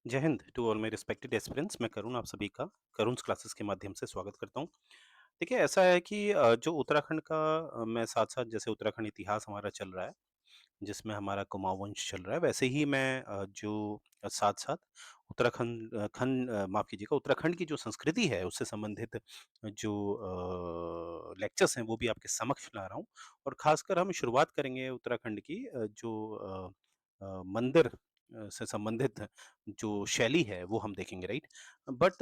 जय Hind to all my respected aspirants. मैं करुण आप सभी का करुण's क्लासेस के माध्यम से स्वागत करता हूँ। देखिए ऐसा है कि जो उत्तराखंड का मैं साथ-साथ जैसे उत्तराखंड इतिहास हमारा चल रहा है, जिसमें हमारा कुमाऊँ वंश चल रहा है, वैसे ही मैं जो साथ-साथ माफ़ कीजिएगा उत्तराखंड की जो संस्कृति है उससे संबंधित जो लेक्चर्स हैं वो भी आपके समक्ष ला रहा हूँ। और ख़ासकर हम शुरुआत करेंगे उत्तराखंड की मंदिर से संबंधित जो शैली है वो हम देखेंगे, राइट? बट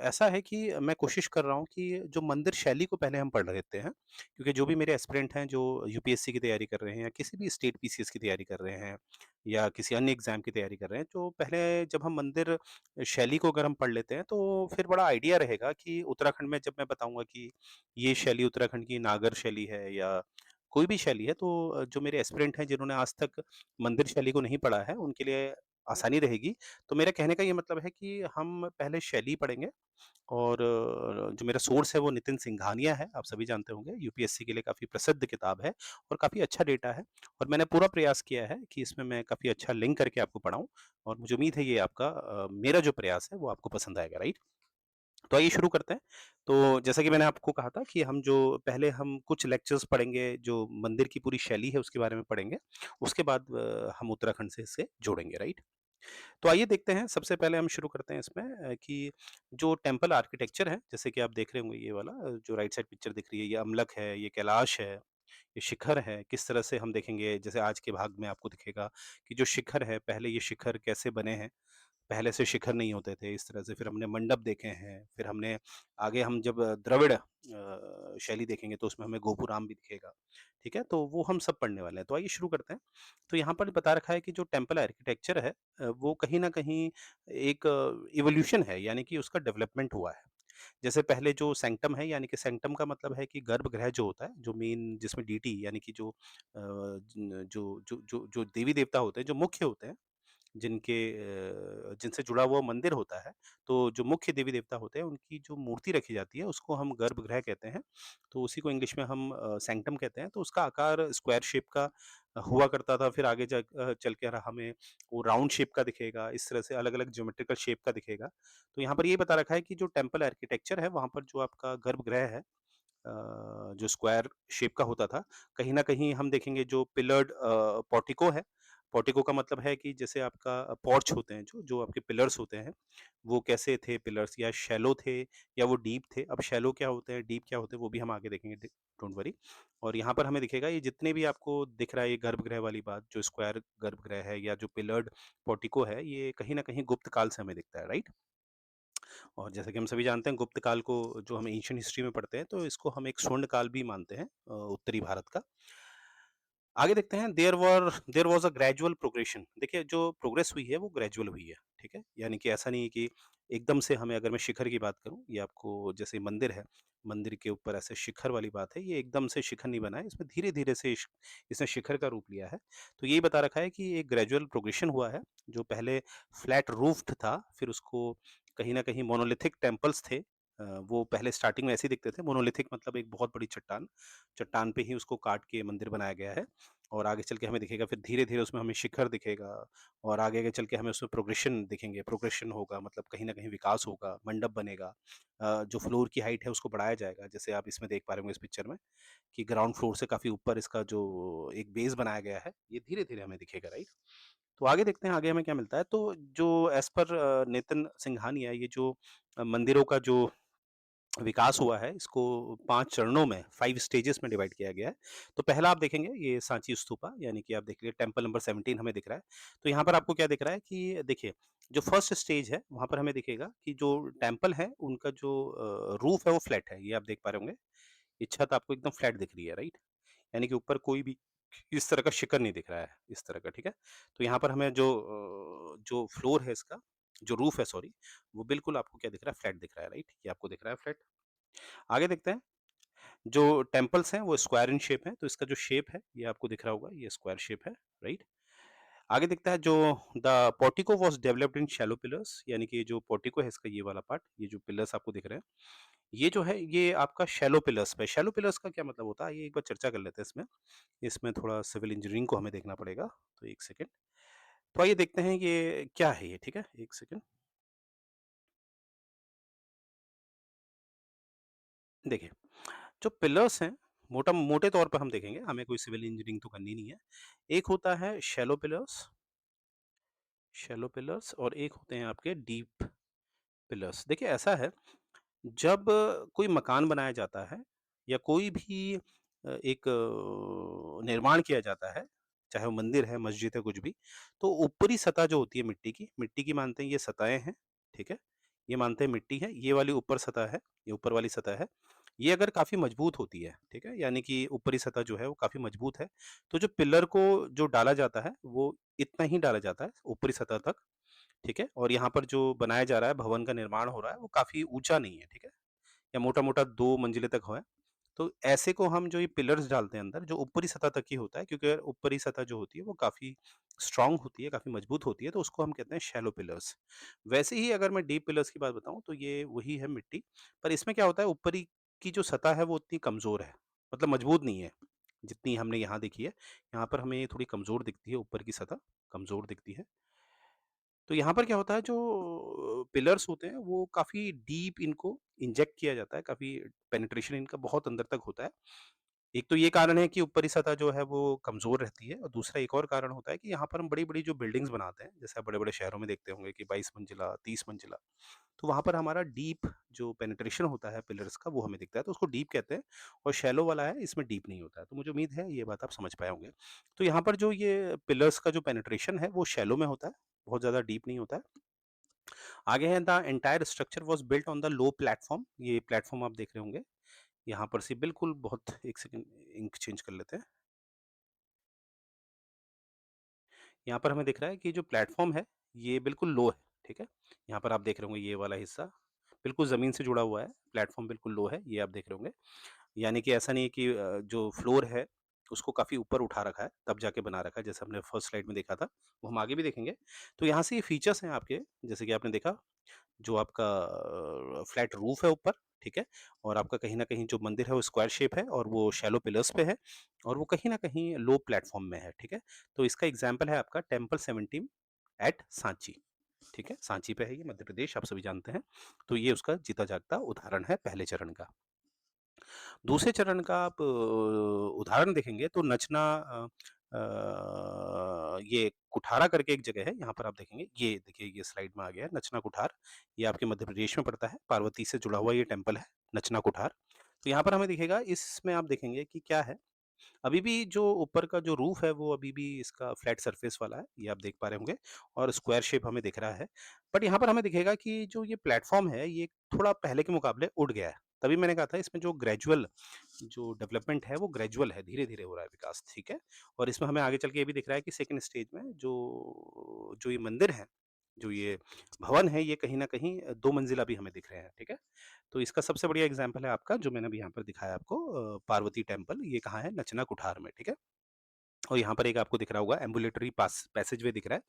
ऐसा है कि मैं कोशिश कर रहा हूँ कि जो मंदिर शैली को पहले हम पढ़ लेते हैं, क्योंकि जो भी मेरे एस्पिरेंट हैं जो यूपीएससी की तैयारी कर रहे हैं या किसी भी स्टेट पीसीएस की तैयारी कर रहे हैं या किसी अन्य एग्जाम की तैयारी कर रहे हैं, तो पहले जब हम मंदिर शैली को अगर हम पढ़ लेते हैं तो फिर बड़ा आइडिया रहेगा कि उत्तराखंड में जब मैं बताऊंगा कि ये शैली उत्तराखंड की नागर शैली है या कोई भी शैली है, तो जो मेरे एस्पिरेंट हैं जिन्होंने आज तक मंदिर शैली को नहीं पढ़ा है उनके लिए आसानी रहेगी। तो मेरा कहने का ये मतलब है कि हम पहले शैली पढ़ेंगे। और जो मेरा सोर्स है वो नितिन सिंघानिया है, आप सभी जानते होंगे, यूपीएससी के लिए काफ़ी प्रसिद्ध किताब है और काफ़ी अच्छा डेटा है। और मैंने पूरा प्रयास किया है कि इसमें मैं काफ़ी अच्छा लिंक करके आपको पढ़ाऊँ और मुझे उम्मीद है ये आपका मेरा जो प्रयास है वो आपको पसंद आएगा, राइट? तो आइए शुरू करते हैं। तो जैसा कि मैंने आपको कहा था कि हम कुछ लेक्चर्स पढ़ेंगे, जो मंदिर की पूरी शैली है उसके बारे में पढ़ेंगे। उसके बाद हम उत्तराखंड से इसे जोड़ेंगे, राइट? तो आइए देखते हैं, सबसे पहले हम शुरू करते हैं इसमें कि जो टेम्पल आर्किटेक्चर है, जैसे कि आप देख रहे होंगे ये वाला जो राइट साइड पिक्चर दिख रही है, ये अम्लक है, ये कैलाश है, ये शिखर है। किस तरह से हम देखेंगे, जैसे आज के भाग में आपको दिखेगा कि जो शिखर है, पहले ये शिखर कैसे बने हैं। पहले से शिखर नहीं होते थे इस तरह से, फिर हमने मंडप देखे हैं, फिर हमने आगे हम जब द्रविड़ शैली देखेंगे तो उसमें हमें गोपुराम भी दिखेगा, ठीक है? तो वो हम सब पढ़ने वाले हैं। तो आइए शुरू करते हैं। तो यहाँ पर बता रखा है कि जो टेम्पल आर्किटेक्चर है वो कहीं न कहीं एक इवोल्यूशन है, यानी कि उसका डेवलपमेंट हुआ है। जैसे पहले जो सैंक्टम है, यानी कि सैंक्टम का मतलब है कि गर्भगृह जो होता है, जो मेन जिसमें डीटी यानी कि जो जो देवी-देवता होते हैं, जो मुख्य होते हैं, जिनसे जुड़ा हुआ मंदिर होता है, तो जो मुख्य देवी-देवता होते हैं, उनकी जो मूर्ति रखी जाती है, उसको हम गर्भगृह कहते हैं। तो उसी को इंग्लिश में हम सैंक्टम कहते हैं। तो उसका आकार स्क्वायर शेप का हुआ करता था, फिर आगे चल के हमें वो राउंड शेप का दिखेगा, इस तरह से अलग-अलग ज्योमेट्रिकल शेप का दिखेगा। तो यहाँ पर ये बता रखा है कि जो टेम्पल आर्किटेक्चर है, वहाँ पर जो आपका गर्भगृह है, जो स्क्वायर शेप का होता था, कहीं न कहीं हम देखेंगे जो पिलर्ड पोर्टिको है। पोर्टिको का मतलब है कि जैसे आपका पोर्च होते हैं, जो आपके पिलर्स होते हैं, वो कैसे थे पिलर्स, या शैलो थे या वो डीप थे। अब शैलो क्या होते हैं, डीप क्या होते हैं, वो भी हम आगे देखेंगे, डोंट वरी। और यहाँ पर हमें दिखेगा ये जितने भी आपको दिख रहा है, ये गर्भगृह वाली बात, जो स्क्वायर गर्भगृह है या जो पिलर्ड पोर्टिको है, ये कहीं न कहीं गुप्त काल से हमें दिखता है, राइट? और जैसा कि हम सभी जानते हैं, गुप्त काल को जो हम एंशिएंट हिस्ट्री में पढ़ते हैं, तो इसको हम एक स्वर्ण काल भी मानते हैं उत्तरी भारत का। आगे देखते हैं, there was a gradual progression. देखिए जो प्रोग्रेस हुई है वो ग्रेजुअल हुई है, ठीक है? यानी कि ऐसा नहीं है कि एकदम से हमें, अगर मैं शिखर की बात करूँ, ये आपको जैसे मंदिर है, मंदिर के ऊपर ऐसे शिखर वाली बात है, ये एकदम से शिखर नहीं बना है, इसमें धीरे-धीरे से इसने शिखर का रूप लिया है। तो यही बता रखा है कि एक ग्रेजुअल प्रोग्रेशन हुआ है, जो पहले फ्लैट रूफ्ड था, फिर उसको कहीं न कहीं मोनोलिथिक टेम्पल्स थे। वो पहले स्टार्टिंग में ऐसे ही दिखते थे। मोनोलिथिक मतलब एक बहुत बड़ी चट्टान, चट्टान पे ही उसको काट के मंदिर बनाया गया है। और आगे चल के हमें दिखेगा, फिर धीरे-धीरे उसमें हमें शिखर दिखेगा और आगे-आगे चल के हमें उसमें प्रोग्रेशन दिखेंगे, प्रोग्रेशन होगा, मतलब कहीं न कहीं विकास होगा, मंडप बनेगा। जो फ्लोर की हाइट है उसको बढ़ाया जाएगा, जैसे आप इसमें देख पा रहे होंगे इस पिक्चर में कि ग्राउंड फ्लोर से काफ़ी ऊपर इसका जो एक बेस बनाया गया है, ये धीरे-धीरे हमें दिखेगा, राइट? तो आगे देखते हैं आगे हमें क्या मिलता है। तो जो एज़ पर नितिन सिंघानिया, ये जो मंदिरों का जो विकास हुआ है, इसको 5 चरणों में, 5 स्टेजेस में डिवाइड किया गया है। तो पहला आप देखेंगे ये सांची स्तूपा, यानी कि आप देख लीजिए टेम्पल नंबर 17 हमें दिख रहा है। तो यहाँ पर आपको क्या दिख रहा है कि देखिए, जो फर्स्ट स्टेज है वहाँ पर हमें दिखेगा कि जो टेम्पल है उनका जो रूफ है वो फ्लैट है। ये आप देख पा रहे होंगे। ये छत आपको एकदम फ्लैट दिख रही है, राइट? यानी कि ऊपर कोई भी इस तरह का शिखर नहीं दिख रहा है, इस तरह का, ठीक है? तो यहाँ पर हमें जो फ्लोर है इसका, जो रूफ है सॉरी, वो बिल्कुल आपको क्या दिख रहा है, फ्लैट दिख रहा है, राइट? ये आपको दिख रहा है फ्लैट। आगे देखते हैं, जो टेम्पल्स हैं वो स्क्वायर इन शेप हैं, तो इसका जो शेप है ये आपको दिख रहा होगा, ये स्क्वायर शेप है, राइट? आगे दिखता है जो the portico was developed in shallow pillars, यानी कि जो पोर्टिको है इसका ये वाला पार्ट, ये जो पिलर्स आपको दिख रहे हैं, ये जो है ये आपका शैलो पिलर्स पे। शैलो पिलर्स का क्या मतलब होता है, ये एक बार चर्चा कर लेते हैं इसमें। इसमें थोड़ा सिविल इंजीनियरिंग को हमें देखना पड़ेगा, तो 1 सेकंड। तो आइए देखते हैं ये क्या है ये, ठीक है? 1 सेकंड। देखिए, जो पिलर्स हैं, मोटे तौर पे हम देखेंगे, हमें कोई सिविल इंजीनियरिंग तो करनी नहीं है। एक होता है शैलो पिलर्स और एक होते हैं आपके डीप पिलर्स। देखिए ऐसा है, जब कोई मकान बनाया जाता है या कोई भी एक निर्माण किया जाता है, चाहे वो मंदिर है, मस्जिद है, कुछ भी, तो ऊपरी सतह जो होती है मिट्टी की मानते हैं ये सतहें हैं, ठीक है? ये मानते हैं मिट्टी है, ये वाली ऊपर सतह है, ये ऊपर वाली सतह है। ये अगर काफ़ी मजबूत होती है, ठीक है? यानी कि ऊपरी सतह जो है वो काफ़ी मजबूत है, तो जो पिलर को जो डाला जाता है, वो इतना ही डाला जाता है ऊपरी सतह तक, ठीक है? और यहाँ पर जो बनाया जा रहा है, भवन का निर्माण हो रहा है, वो काफ़ी ऊँचा नहीं है, ठीक है? या मोटा-मोटा 2 मंजिले तक है। तो ऐसे को हम जो ये पिलर्स डालते हैं अंदर, जो ऊपरी सतह तक ही होता है, क्योंकि अगर ऊपरी सतह जो होती है वो काफ़ी स्ट्रॉन्ग होती है, काफ़ी मजबूत होती है, तो उसको हम कहते हैं शैलो पिलर्स। वैसे ही अगर मैं डीप पिलर्स की बात बताऊँ तो ये वही है मिट्टी, पर इसमें क्या होता है, ऊपरी की जो सतह है वो उतनी कमज़ोर है, मतलब मजबूत नहीं है, जितनी हमने यहाँ देखी है। यहाँ पर हमें ये थोड़ी कमज़ोर दिखती है, ऊपर की सतह कमज़ोर दिखती है। तो यहाँ पर क्या होता है, जो पिलर्स होते हैं वो काफ़ी डीप इनको इंजेक्ट किया जाता है, काफ़ी पेनिट्रेशन इनका बहुत अंदर तक होता है। एक तो ये कारण है कि ऊपरी सतह जो है वो कमज़ोर रहती है और दूसरा एक और कारण होता है कि यहाँ पर हम बड़ी-बड़ी जो बिल्डिंग्स बनाते हैं, जैसे आप बड़े-बड़े शहरों में देखते होंगे कि 22 मंजिला, 30 मंजिला, तो वहाँ पर हमारा डीप जो पेनिट्रेशन होता है पिलर्स का वो हमें दिखता है, तो उसको डीप कहते हैं और शैलो वाला है, इसमें डीप नहीं होता है। तो मुझे उम्मीद है ये बात आप समझ पाए होंगे। तो यहाँ पर जो ये पिलर्स का जो पेनिट्रेशन है वो शैलो में होता है, बहुत ज़्यादा डीप नहीं होता है। आगे है the entire structure was built on the low platform, ये प्लेटफ़ॉर्म आप देख रहे होंगे। यहाँ पर से बिल्कुल बहुत 1 सेकंड इंक चेंज कर लेते हैं। यहाँ पर हमें दिख रहा है कि जो प्लेटफ़ॉर्म है, ये बिल्कुल लो है, ठीक है? यहाँ पर आप देख रहे होंगे ये वाला हिस्सा, बिल्कुल ज़मीन से जुड़ा हुआ है, प्लेटफ़ॉर्म बिल्कुल लो है, ये आप देख रहे होंगे। यानी कि ऐसा नहीं है कि जो फ्लोर है, उसको काफ़ी ऊपर उठा रखा है, तब जाके बना रखा है, जैसे हमने फर्स्ट स्लाइड में देखा था, वो हम आगे भी देखेंगे। तो यहाँ से ये फीचर्स हैं आपके, जैसे कि आपने देखा, जो आपका फ्लैट रूफ है ऊपर, ठीक है? और आपका कहीं न कहीं जो मंदिर है वो स्क्वायर शेप है और वो शैलो पिलर्स पे है और वो कहीं न कहीं लो प्लेटफ़ॉर्म में है, ठीक है? तो इसका एग्ज़ाम्पल है आपका टेम्पल 17 एट सांची, ठीक है? सांची पे है ये, मध्य प्रदेश, आप सभी जानते हैं। तो ये उसका जीता जागता उदाहरण है पहले चरण का। दूसरे चरण का आप उदाहरण देखेंगे तो ये कुठारा करके एक जगह है, यहाँ पर आप देखेंगे, ये देखिए ये स्लाइड में आ गया है नचना कुठार। ये आपके मध्य प्रदेश में पड़ता है, पार्वती से जुड़ा हुआ ये टेम्पल है, नचना कुठार। तो यहाँ पर हमें दिखेगा, इसमें आप देखेंगे कि क्या है, अभी भी जो ऊपर का जो रूफ है वो अभी भी इसका फ्लैट सरफेस वाला है, ये आप देख पा रहे होंगे और स्क्वायर शेप हमें दिख रहा है। बट यहाँ पर हमें दिखेगा कि जो ये प्लेटफ़ॉर्म है, ये थोड़ा पहले के मुकाबले उठ गया है। तभी मैंने कहा था इसमें जो ग्रेजुअल जो डेवलपमेंट है वो ग्रेजुअल है, धीरे-धीरे हो रहा है विकास, ठीक है? और इसमें हमें आगे चल के ये भी दिख रहा है कि सेकंड स्टेज में जो जो ये मंदिर है, जो ये भवन है, ये कहीं न कहीं 2 मंजिला भी हमें दिख रहे हैं, ठीक है? तो इसका सबसे बढ़िया एग्ज़ाम्पल है आपका, जो मैंने अभी यहाँ पर दिखाया आपको, पार्वती टेम्पल, ये कहाँ है? नचना कुठार में, ठीक है? और यहाँ पर एक आपको दिख रहा होगा एम्बुलेटरी पैसेजवे दिख रहा है,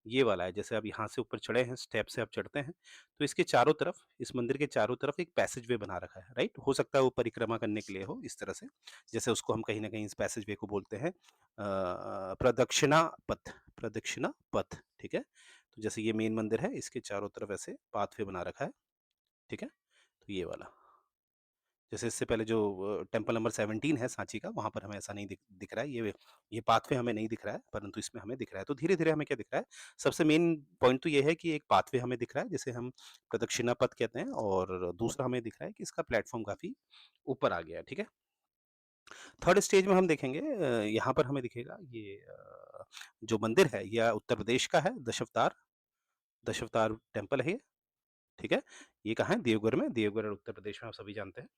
ये वाला है। जैसे आप यहाँ से ऊपर चढ़े हैं, स्टेप से आप चढ़ते हैं, तो इसके चारों तरफ, इस मंदिर के चारों तरफ एक पैसेजवे बना रखा है, राइट? हो सकता है वो परिक्रमा करने के लिए हो, इस तरह से। जैसे उसको हम कहीं न कहीं इस पैसेजवे को बोलते हैं प्रदक्षिणा पथ, ठीक है? तो जैसे ये मेन मंदिर है, इसके चारों तरफ ऐसे पाथवे बना रखा है, ठीक है? तो ये वाला। जैसे इससे पहले जो टेम्पल नंबर 17 है सांची का, वहाँ पर हमें ऐसा नहीं दिख रहा है, ये पाथवे हमें नहीं दिख रहा है, परंतु इसमें हमें दिख रहा है। तो धीरे-धीरे हमें क्या दिख रहा है, सबसे मेन पॉइंट तो ये है कि एक पाथवे हमें दिख रहा है, जिसे हम प्रदक्षिणा पथ कहते हैं, और दूसरा हमें दिख रहा है कि इसका प्लेटफ़ॉर्म काफ़ी ऊपर आ गया है, ठीक है? थर्ड स्टेज में हम देखेंगे, यहाँ पर हमें दिखेगा ये जो मंदिर है, यह उत्तर प्रदेश का है, दशावतार टेम्पल है ये। ठीक है? ये कहाँ है? देवघर में, देवघर उत्तर प्रदेश में, आप सभी जानते हैं।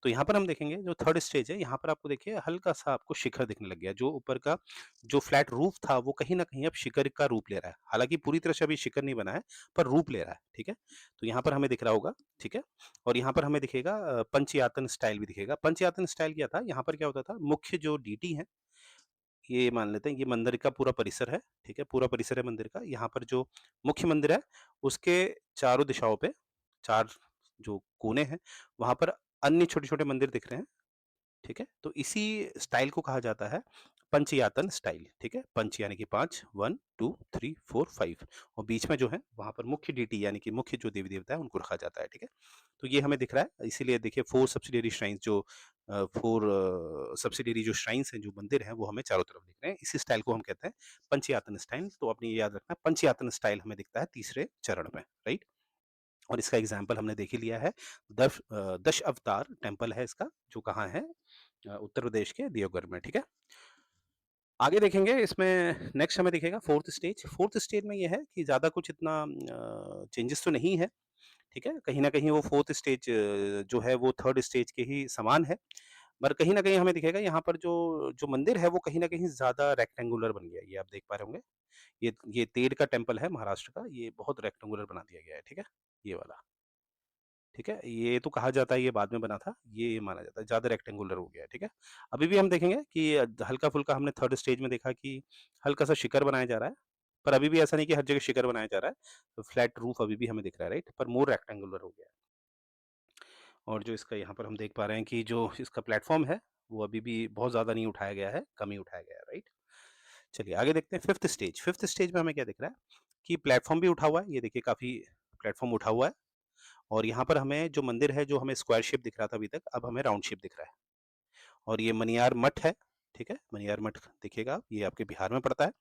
तो यहाँ पर हम देखेंगे जो थर्ड स्टेज है, यहाँ पर आपको देखिए हल्का-सा आपको शिखर दिखने लग गया है। जो ऊपर का जो फ्लैट रूफ था वो कहीं न कहीं अब शिखर का रूप ले रहा है। हालाँकि पूरी तरह से अभी शिखर नहीं बना है, पर रूप ले रहा है, ठीक है? तो यहाँ पर हमें दिख रहा होगा, ठीक है? और यहाँ पर हमें दिखेगा पंचयातन स्टाइल भी दिखेगा। पंचयातन स्टाइल क्या था? यहाँ पर क्या होता था, मुख्य जो डीटी है, ये मान लेते हैं ये मंदिर का पूरा परिसर है, ठीक है? पूरा परिसर है मंदिर का। यहाँ पर जो मुख्य मंदिर है, उसके चारों दिशाओं पे 4 जो कोने हैं, वहाँ पर अन्य छोटे-छोटे मंदिर दिख रहे हैं, ठीक है? तो इसी स्टाइल को कहा जाता है पंचयातन स्टाइल, ठीक है? पंच यानी कि 5, 1, 2, 3, 4, 5 और बीच में जो है वहाँ पर मुख्य डीटी यानी कि मुख्य जो देवी-देवता है उनको रखा जाता है, ठीक है? तो ये हमें दिख रहा है, इसीलिए देखिए 4 सब्सिडियरी श्राइन्स जो 4 सब्सिडियरी जो श्राइन्स हैं, जो मंदिर हैं, वो हमें चारों तरफ दिख रहे हैं। इसी स्टाइल को हम कहते हैं पंचयातन स्टाइल, तो आपने ये याद रखना है पंचयातन स्टाइल हमें दिखता है तीसरे चरण में, राइट? और इसका एग्ज़ाम्पल हमने देख ही लिया है, दश अवतार टेम्पल है इसका, जो कहाँ है? उत्तर प्रदेश के देवघर में, ठीक है? आगे देखेंगे इसमें नेक्स्ट हमें दिखेगा 4th स्टेज। 4th स्टेज में ये है कि ज़्यादा कुछ इतना चेंजेस तो नहीं है, ठीक है? कहीं न कहीं वो 4th स्टेज जो है वो 3rd स्टेज के ही समान है। पर कहीं न कहीं हमें दिखेगा यहाँ पर जो जो मंदिर है वो कहीं न कहीं ज़्यादा रेक्टेंगुलर बन गया है, ये आप देख पा रहे होंगे। ये तेर का टेम्पल है महाराष्ट्र का, ये बहुत रेक्टेंगुलर बना दिया गया है, ठीक है? ये वाला, ठीक है? ये तो कहा जाता है ये बाद में बना था, ये माना जाता है, ज़्यादा रेक्टेंगुलर हो गया है, ठीक है? अभी भी हम देखेंगे कि हल्का-फुल्का हमने 3rd स्टेज में देखा कि हल्का-सा शिखर बनाया जा रहा है, पर अभी भी ऐसा नहीं कि हर जगह शिखर बनाया जा रहा है, तो फ्लैट रूफ अभी भी हमें दिख रहा है, राइट? पर मोर रेक्टेंगुलर हो गया है। और जो इसका यहाँ पर हम देख पा रहे हैं कि जो इसका प्लेटफ़ॉर्म है, वो अभी भी बहुत ज़्यादा नहीं उठाया गया है, कम ही उठाया गया है, राइट? चलिए आगे देखते हैं 5th स्टेज। 5th स्टेज में हमें क्या दिख रहा है कि प्लेटफ़ॉर्म भी उठा हुआ है, ये देखिए काफ़ी प्लेटफ़ॉर्म उठा हुआ है और यहाँ पर हमें जो मंदिर है, जो हमें स्क्वायर शेप दिख रहा था अभी तक, अब हमें राउंड शेप दिख रहा है और ये मनियार मठ है, ठीक है? मनियार मठ देखिएगा आप, ये आपके बिहार में पड़ता है,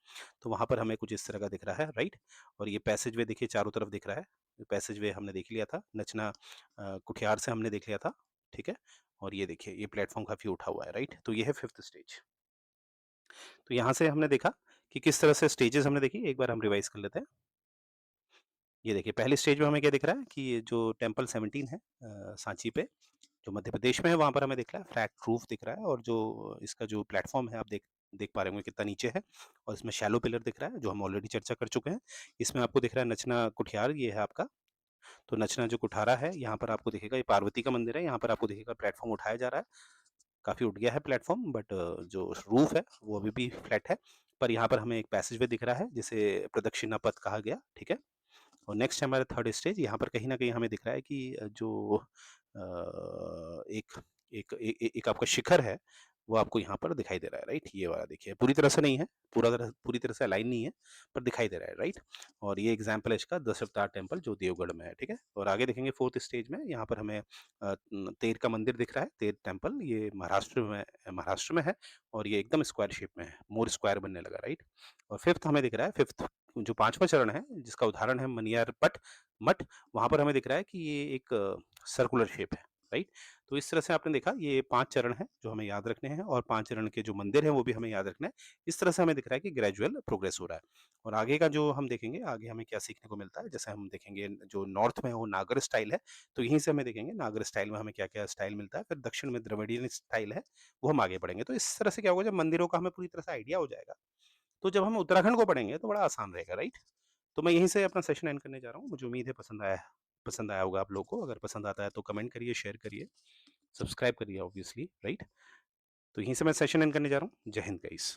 तो वहाँ पर हमें कुछ इस तरह का दिख रहा है, राइट? और ये पैसेजवे देखिए चारों तरफ दिख रहा है, ये पैसेजवे हमने देख लिया था, नचना कुठियार से हमने देख लिया था, ठीक है? और ये देखिए, ये प्लेटफ़ॉर्म काफ़ी उठा हुआ है, राइट? तो ये है 5th स्टेज। तो यहाँ से हमने देखा कि किस तरह से स्टेजेज़ हमने देखी, एक बार हम रिवाइज़ कर लेते हैं। ये देखिए पहली स्टेज में हमें क्या दिख रहा है कि ये जो टेम्पल 17 है सांची पे, जो मध्य प्रदेश में है वहाँ पर हमें दिख रहा है फ्लैट रूफ दिख रहा है और जो इसका जो प्लेटफ़ॉर्म है आप देख देख पा रहे होंगे कितना नीचे है और इसमें शैलो पिलर दिख रहा है जो हम ऑलरेडी चर्चा कर चुके हैं। इसमें आपको दिख रहा है नचना कुठियार ये है आपका, तो नचना जो कुठारा है यहाँ पर आपको दिखेगा ये पार्वती का मंदिर है, यहाँ पर आपको दिखेगा प्लेटफ़ॉर्म उठाया जा रहा है। काफ़ी उठ गया है प्लेटफ़ॉर्म बट जो रूफ है वो अभी भी फ्लैट है। पर यहाँ पर हमें एक पैसेजवे दिख रहा है जिसे प्रदक्षिणा पथ कहा गया, ठीक है? और नेक्स्ट हमारा 3rd स्टेज यहाँ पर कहीं न कहीं हमें दिख रहा है कि जो एक एक ए ए एक आपका शिखर है, वो आपको यहाँ पर दिखाई दे रहा है, राइट? ये वाला देखिए, पूरी तरह से नहीं है, पूरी तरह से अलाइन नहीं है, पर दिखाई दे रहा है, राइट? और ये एग्ज़ाम्पल है इसका दशावतार टेम्पल जो देवगढ़ में है, ठीक है? और आगे देखेंगे 4th स्टेज में यहाँ पर हमें तेर का मंदिर दिख रहा है, तेर टेम्पल ये महाराष्ट्र में है और ये एकदम स्क्वायर शेप में है, मोर स्क्वायर बनने लगा, राइट? और 5th हमें दिख रहा है 5th जो 5वाँ चरण है, जिसका उदाहरण है मनियार मठ, वहाँ पर हमें दिख रहा है कि ये एक सर्कुलर शेप है, राइट? तो इस तरह से आपने देखा ये 5 चरण हैं, जो हमें याद रखने हैं और 5 चरण के जो मंदिर हैं, वो भी हमें याद रखना है। इस तरह से हमें दिख रहा है कि ग्रेजुअल प्रोग्रेस हो रहा है और आगे का जो हम देखेंगे, आगे हमें क्या सीखने को मिलता है, जैसे हम देखेंगे जो नॉर्थ में है, वो नागर स्टाइल है, तो यहीं से हमें देखेंगे नागर स्टाइल में हमें क्या-क्या स्टाइल मिलता है, फिर दक्षिण में द्रविडियन स्टाइल है, वो हम आगे बढ़ेंगे। तो इस तरह से क्या होगा, जब मंदिरों का हमें पूरी तरह से आइडिया हो जाएगा, तो जब हम उत्तराखंड को पढ़ेंगे, तो बड़ा आसान रहेगा, राइट? तो मैं यहीं से अपना सेशन एंड करने जा रहा हूँ। मुझे उम्मीद है पसंद आया होगा आप लोगों को। अगर पसंद आता है तो कमेंट करिए, शेयर करिए, सब्सक्राइब करिए ऑब्वियसली, राइट? तो यहीं से मैं सेशन एंड करने जा रहा हूँ। जय हिंद गाइस।